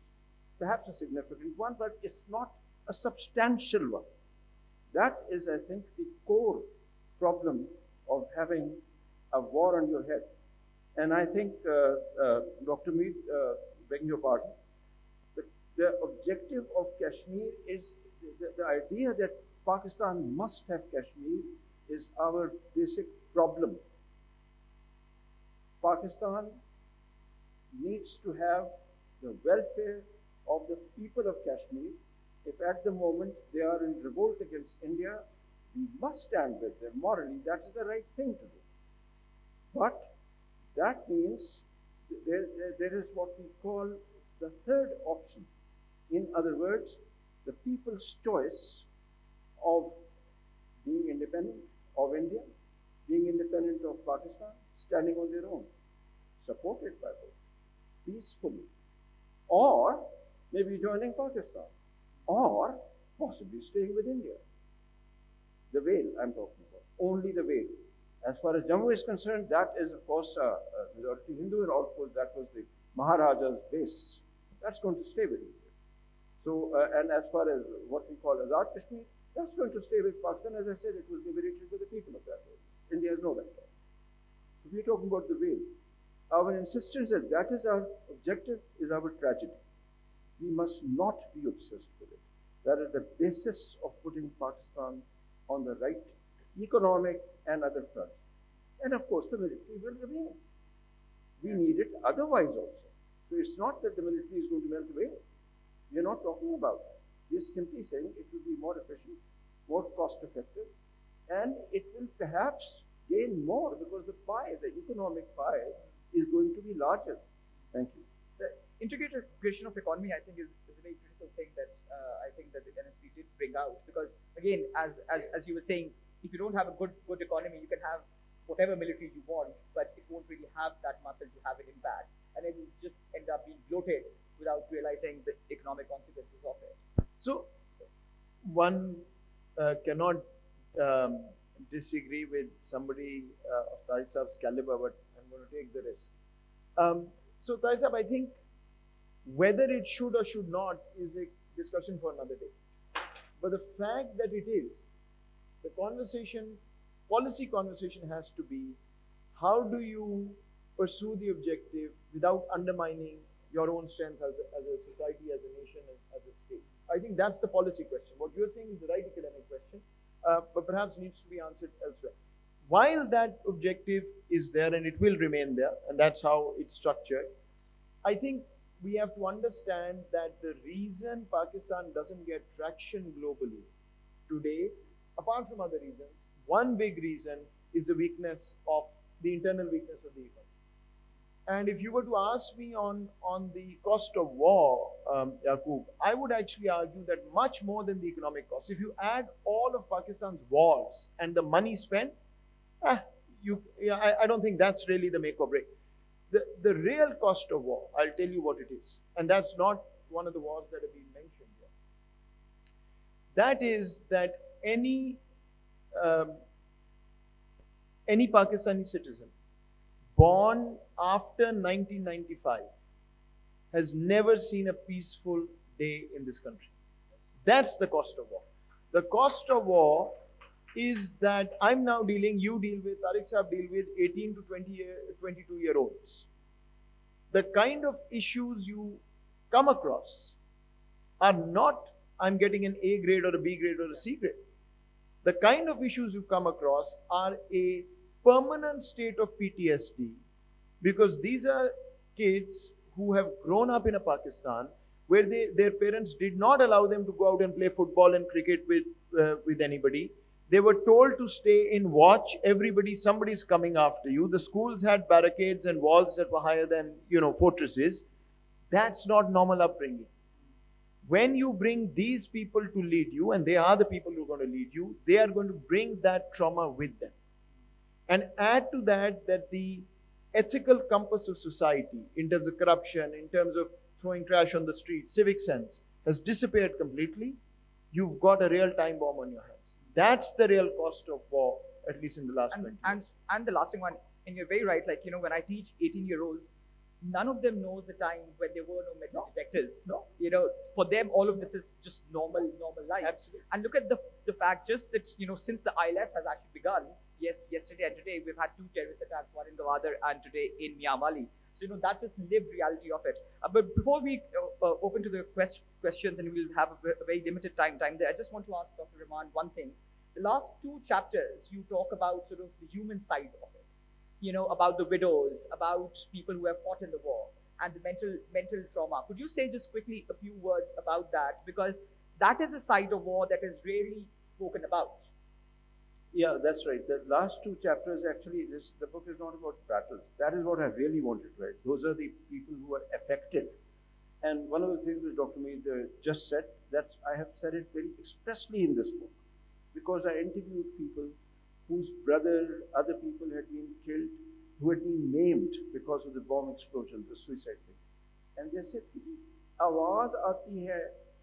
perhaps a significant one, but it's not a substantial one. That is, I think, the core problem of having a war on your head. And I think, Dr. Moeed, begging your pardon, the objective of Kashmir is the idea that Pakistan must have Kashmir is our basic problem. Pakistan needs to have the welfare of the people of Kashmir. If at the moment they are in revolt against India, we must stand with them morally. That is the right thing to do. But that means there is what we call the third option. In other words, the people's choice of being independent of India, being independent of Pakistan, standing on their own, supported by both, peacefully, or maybe joining Pakistan, or possibly staying with India. The veil I'm talking about, only the veil. As far as Jammu is concerned, that is of course majority Hindu, and of course that was the Maharaja's base. That's going to stay with India. So, and as far as what we call Azad Kashmir, that's going to stay with Pakistan. As I said, it will be liberated by the people of that area. India has no right. So we're talking about the veil. Our insistence that is our objective is our tragedy. We must not be obsessed with it. That is the basis of putting Pakistan on the right economic and other fronts. And of course, the military will remain. We need it otherwise also. So it's not that the military is going to melt away. We are not talking about that. We are simply saying it will be more efficient, more cost effective, and it will perhaps gain more because the pie, the economic pie, is going to be larger. Thank you. The integration of economy, I think, is a very critical thing that I think that the NSP did bring out. Because again, as you were saying, if you don't have a good economy, you can have whatever military you want, but it won't really have that muscle to have an impact, and it will just end up being bloated without realizing the economic consequences of it. So, one cannot disagree with somebody of Tariq Saab's caliber, but I'm going to take the risk. So, Tariq Saab, I think whether it should or should not is a discussion for another day. But the fact that it is, the policy conversation has to be, how do you pursue the objective without undermining your own strength as a society, as a nation, as a state? I think that's the policy question. What you're saying is the right academic question, but perhaps needs to be answered elsewhere. While that objective is there and it will remain there, and that's how it's structured, I think we have to understand that the reason Pakistan doesn't get traction globally today, apart from other reasons, one big reason is the weakness of the internal weakness of the economy. And if you were to ask me on the cost of war, Yaqoob, I would actually argue that much more than the economic cost. If you add all of Pakistan's wars and the money spent, I don't think that's really the make or break. The real cost of war, I'll tell you what it is. And that's not one of the wars that have been mentioned here. That is that any Pakistani citizen born after 1995 has never seen a peaceful day in this country. That's the cost of war. The cost of war is that I'm now you deal with, Tariq Saab deal with 18 to 22-year-olds. The kind of issues you come across are not, I'm getting an A grade or a B grade or a C grade. The kind of issues you come across are a permanent state of PTSD, because these are kids who have grown up in a Pakistan where their parents did not allow them to go out and play football and cricket with anybody. They were told to stay in watch. Somebody's coming after you. The schools had barricades and walls that were higher than, fortresses. That's not normal upbringing. When you bring these people to lead you, and they are the people who are going to lead you, they are going to bring that trauma with them. And add to that the ethical compass of society, in terms of corruption, in terms of throwing trash on the street, civic sense, has disappeared completely. You've got a real time bomb on your hands. That's the real cost of war, at least in the last 20 years. And the lasting one, and you're very right, when I teach 18-year-olds, none of them knows the time when there were no metal detectors. No. For them, all of this is just normal life. Absolutely. And look at the fact just that, since the ILF has actually begun, yes, yesterday and today, we've had 2 terrorist attacks, one in Gwadar and today in Myanmar. So, that's just lived reality of it. But before we open to the questions, and we'll have a very limited time there, I just want to ask Dr. Rahman one thing. The last 2 chapters, you talk about sort of the human side of it, about the widows, about people who have fought in the war, and the mental trauma. Could you say just quickly a few words about that? Because that is a side of war that is rarely spoken about. Yeah, that's right. The last 2 chapters, actually, the book is not about battles. That is what I really wanted to write. Those are the people who are affected. And one of the things that Dr. Moeed just said, that I have said it very expressly in this book, because I interviewed people whose brother, other people had been killed, who had been maimed because of the bomb explosion, the suicide thing. And they said, आवाज आती है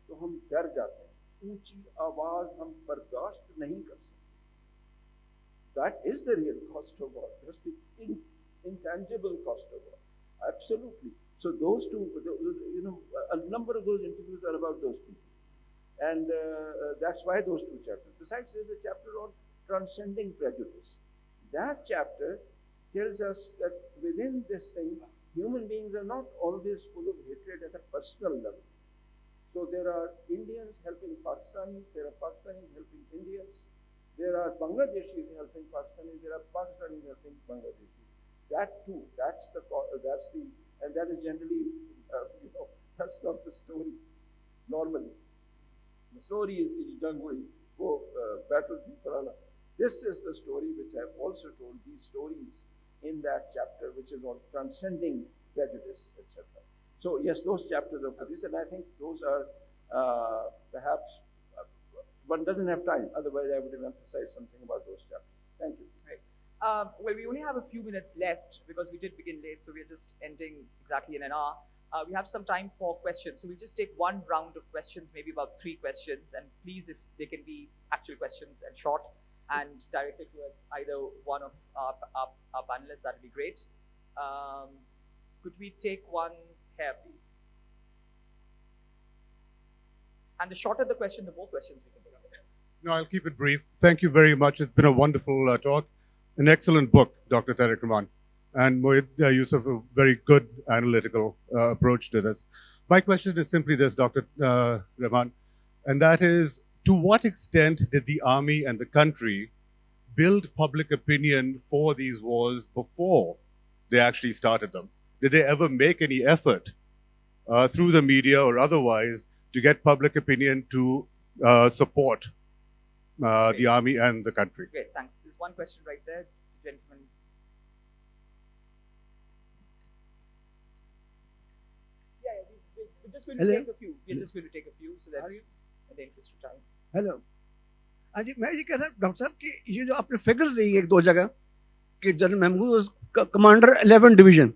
तो हम डर जाते हैं, ऊंची आवाज हम बर्दाश्त नहीं कर सकते. That is the real cost of war. That's the intangible cost of war. Absolutely. So those 2, a number of those interviews are about those people. And that's why those 2 chapters. Besides, there's a chapter on transcending prejudice. That chapter tells us that within this thing, human beings are not always full of hatred at a personal level. So there are Indians helping Pakistanis, there are Pakistanis helping Indians, there are Bangladeshis helping Pakistanis, there are Pakistanis helping Bangladeshis. That too, and that is generally That's not the story normally. The story is jang hui, wo battle thi karana. This is the story which I've also told, these stories in that chapter, which is on transcending prejudice, etc. So yes, those chapters of hadith, and I think those are perhaps, one doesn't have time, otherwise I would have emphasized something about those chapters. Thank you. Right. Well, we only have a few minutes left because we did begin late, so we're just ending exactly in an hour. We have some time for questions, so we'll just take one round of questions, maybe about 3 questions, and please, if they can be actual questions and short and directed towards either one of our panelists, that would be great. Could we take one here, please? And the shorter the question, the more questions we can take. No, I'll keep it brief. Thank you very much. It's been a wonderful talk. An excellent book, Dr. Tariq Rahman. And Moeed, Yusuf, a very good analytical approach to this. My question is simply this, Dr. Rahman, and that is, to what extent did the army and the country build public opinion for these wars before they actually started them? Did they ever make any effort through the media or otherwise to get public opinion to support the army and the country? Great, thanks. There's one question right there, gentlemen. Yeah, we're just going to take a few. We're just going to take a few so that in the interest of time. Hello हाँ जी, मैं ये कह रहा doctor साहब कि ये जो आपने फिगर्स दी एक दो जगह कि general Mahmood was commander 11 division,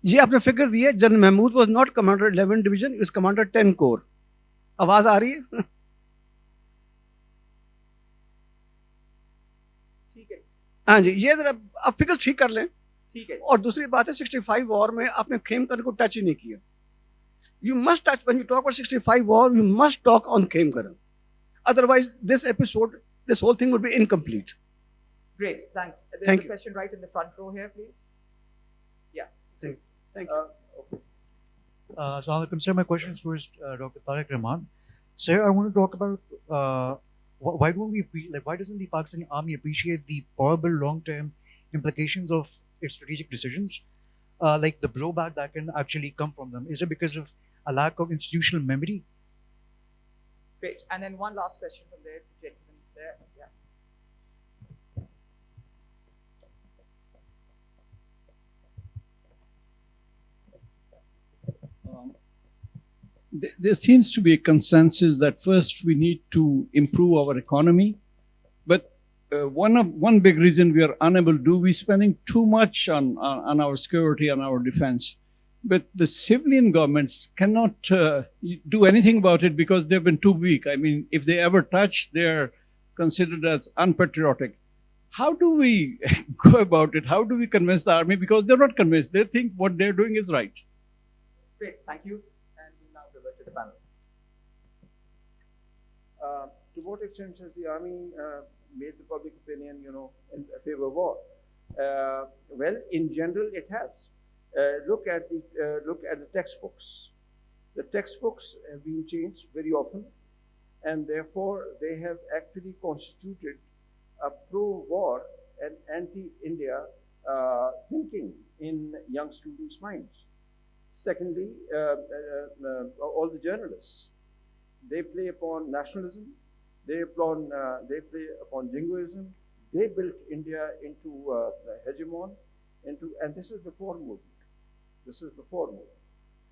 ये आपने फिगर दी है general Mahmood was not commander 11 division, is commander 10 corps. आवाज आ रही है? ठीक है. हाँ जी, ये जरा आप फिगर्स ठीक कर लें. ठीक है. और दूसरी बात है 65 वॉर में आपने खेमकरन को टच ही नहीं किया. You must touch, when you talk about 65 war, you must talk on Khemkaran. Otherwise, this episode, this whole thing would be incomplete. Great, thanks. There's Thank a you. question right in the front row here, please. Yeah. Thank you. Assalamu alaikum, sir. My question is for Dr. Tariq Rahman. Sir, I want to talk about why don't we why doesn't the Pakistani army appreciate the horrible long-term implications of its strategic decisions, like the blowback that can actually come from them? Is it because of a lack of institutional memory? Great. And then one last question from there, the gentleman there. Yeah. There seems to be a consensus that first we need to improve our economy, but one big reason we are unable to do, we're spending too much on our security and our defense. But the civilian governments cannot do anything about it because they've been too weak. I mean, if they ever touch, they're considered as unpatriotic. How do we go about it? How do we convince the army? Because they're not convinced. They think what they're doing is right. Great, thank you. And we'll now revert to the panel. To what extent has the army made the public opinion, in favor of war? Well, in general, it has. Look at the textbooks. The textbooks have been changed very often, and therefore they have actually constituted a pro-war and anti-India thinking in young students' minds. Secondly, all the journalists, they play upon nationalism, they play upon jingoism. They built India into a hegemon, and this is before Moeed. This is before Moeed.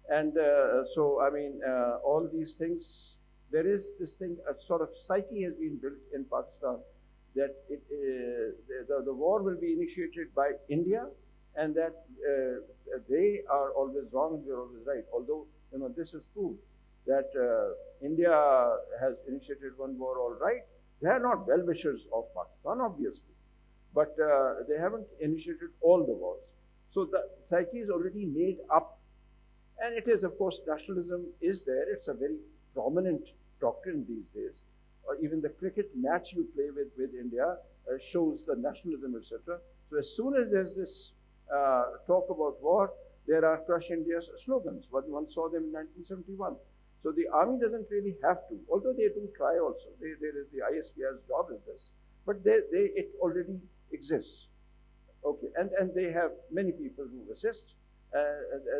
And so, I mean, all these things, there is this thing, a sort of psyche has been built in Pakistan that the war will be initiated by India, and that they are always wrong and we are always right. Although, this is proved that India has initiated one war all right. They are not well-wishers of Pakistan, obviously, but they haven't initiated all the wars. So the psyche is already made up, and it is, of course, nationalism is there. It's a very prominent doctrine these days. Or even the cricket match you play with India shows the nationalism, etc. So as soon as there's this talk about war, there are Crush India's slogans. One saw them in 1971. So the army doesn't really have to, although they do try also. The ISPR's job is this, but it already exists. Okay, and they have many people who assist.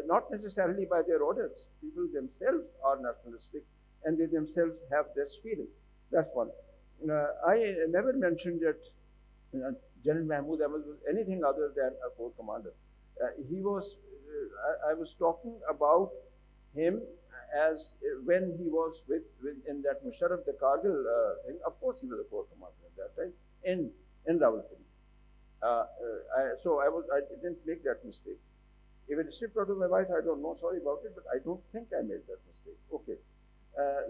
not necessarily by their orders. People themselves are nationalistic and they themselves have this feeling. That's one. I never mentioned that General Mahmood Ahmad was anything other than a corps commander. I was talking about him as when he was with in that Musharraf the Kargil thing. Of course, he was a corps commander at that time in Rawalpindi. So I didn't make that mistake. If it slipped out of my mind, I don't know. Sorry about it, but I don't think I made that mistake. Okay.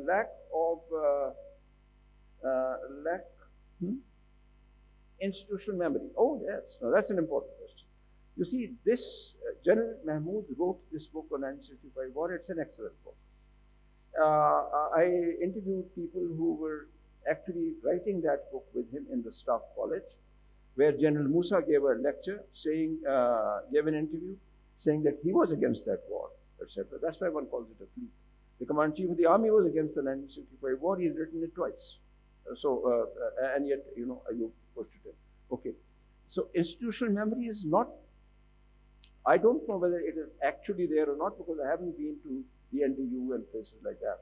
Lack of institutional memory. Oh yes, no, that's an important question. You see, this General Mahmood wrote this book on 1965 war. It's an excellent book. I interviewed people who were actually writing that book with him in the Staff College, where General Musa gave a lecture, gave an interview, saying that he was against that war, etc. That's why one calls it a fleet. The Commander-in-Chief of the Army was against the 1965 war. He had written it twice. And yet, you pushed it in. Okay. So institutional memory is not, I don't know whether it is actually there or not, because I haven't been to the NDU and places like that.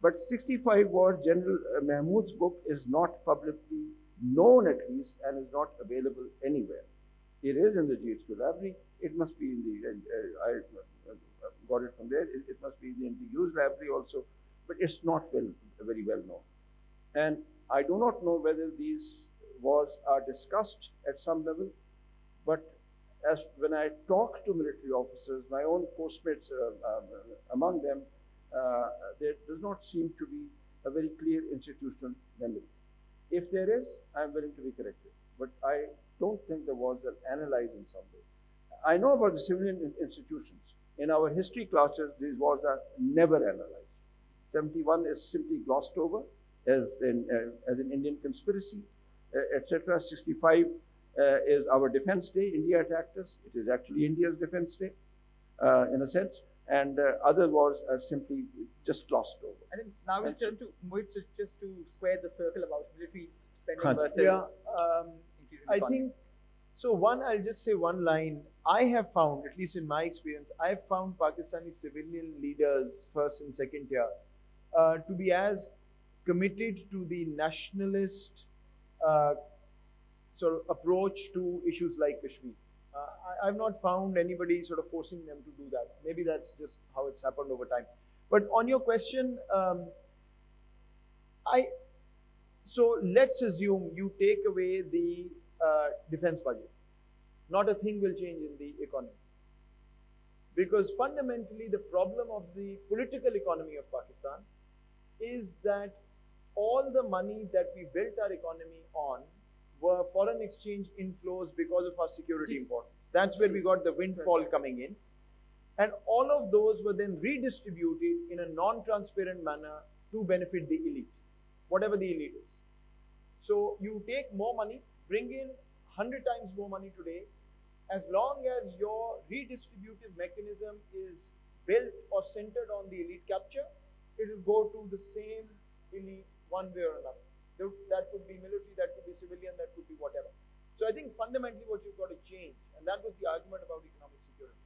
But 65 war, General Mahmood's book is not publicly known at least, and is not available anywhere. It is in the GHQ library. It must be in the, I got it from there. It must be in the NDU's library also, but it's not very well known. And I do not know whether these wars are discussed at some level, but when I talk to military officers, my own postmates among them, there does not seem to be a very clear institutional memory. If there is, I'm willing to be corrected, but I don't think the wars are analyzed in some way. I know about the civilian institutions. In our history classes, these wars are never analyzed. 71 is simply glossed over as an Indian conspiracy, etc. 65 is our Defense Day. India attacked us. It is actually India's Defense Day, in a sense. And other wars are simply just glossed over. I think now we'll turn to Moeed just to square the circle about military spending versus increasing I economy. think, so one, I'll just say one line. I have found, at least in my experience, I have found Pakistani civilian leaders, first and second tier, to be as committed to the nationalist sort of approach to issues like Kashmir. I've not found anybody sort of forcing them to do that. Maybe that's just how it's happened over time. But on your question, so let's assume you take away the defense budget. Not a thing will change in the economy. Because fundamentally, the problem of the political economy of Pakistan is that all the money that we built our economy on were foreign exchange inflows because of our security importance. That's where we got the windfall coming in. And all of those were then redistributed in a non-transparent manner to benefit the elite, whatever the elite is. So you take more money, bring in 100 times more money today, as long as your redistributive mechanism is built or centered on the elite capture, it will go to the same elite one way or another. That could be military, that could be civilian, that could be whatever. So I think fundamentally what you've got to change, and that was the argument about economic security.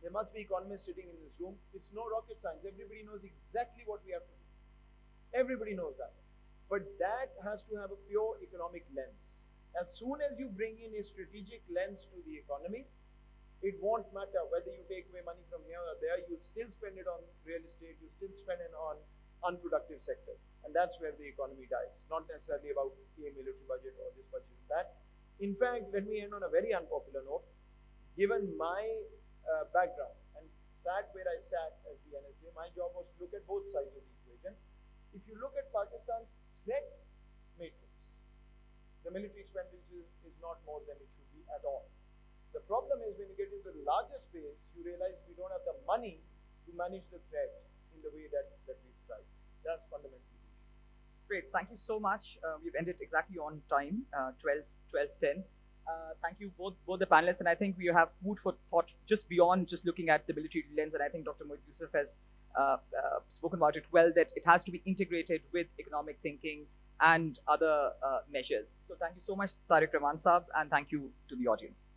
There must be economists sitting in this room. It's no rocket science. Everybody knows exactly what we have to do. Everybody knows that. But that has to have a pure economic lens. As soon as you bring in a strategic lens to the economy, it won't matter whether you take away money from here or there, you'll still spend it on real estate, you'll still spend it on unproductive sectors. And that's where the economy dies. Not necessarily about a military budget or this budget and that. In fact, let me end on a very unpopular note. Given my background and sat where I sat as the NSA, my job was to look at both sides of the equation. If you look at Pakistan's threat matrix, the military expenditure is not more than it should be at all. The problem is when you get into the larger space, you realize we don't have the money to manage the threat in the way that we've tried. That's fundamentally the issue. Great, thank you so much. We've ended exactly on time, 12:10. Thank you both the panelists, and I think we have food for thought just beyond just looking at the military lens. And I think Dr. Moeed Yusuf has spoken about it well, that it has to be integrated with economic thinking and other measures. So thank you so much, Tariq Rahman Saab, and thank you to the audience.